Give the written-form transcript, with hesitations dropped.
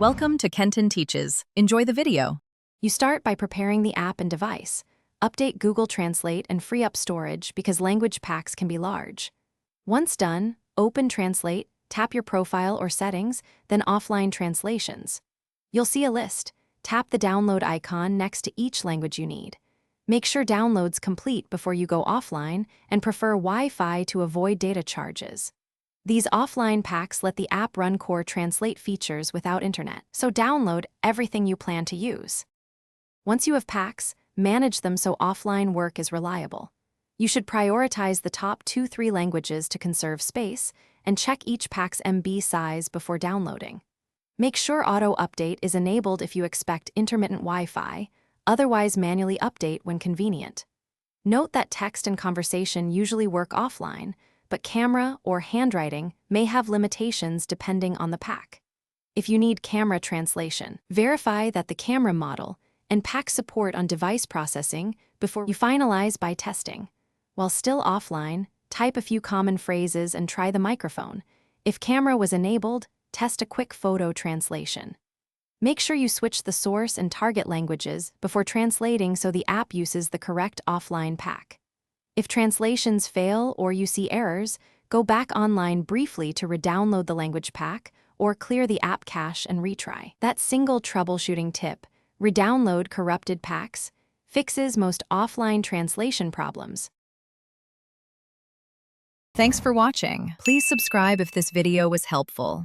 Welcome to Kenton Teaches. Enjoy the video. You start by preparing the app and device. Update Google Translate and free up storage because language packs can be large. Once done, open Translate, tap your profile or settings, then offline translations. You'll see a list. Tap the download icon next to each language you need. Make sure download's complete before you go offline and prefer Wi-Fi to avoid data charges. These offline packs let the app run core translate features without internet, so download everything you plan to use. Once you have packs, manage them so offline work is reliable. You should prioritize the top 2-3 languages to conserve space and check each pack's MB size before downloading. Make sure auto update is enabled if you expect intermittent Wi-Fi, otherwise manually update when convenient. Note that text and conversation usually work offline, but camera or handwriting may have limitations depending on the pack. If you need camera translation, verify that the camera model and pack support on device processing before you finalize by testing. While still offline, type a few common phrases and try the microphone. If camera was enabled, test a quick photo translation. Make sure you switch the source and target languages before translating so the app uses the correct offline pack. If translations fail or you see errors, go back online briefly to re-download the language pack or clear the app cache and retry. That single troubleshooting tip, re-download corrupted packs, fixes most offline translation problems. Thanks for watching. Please subscribe if this video was helpful.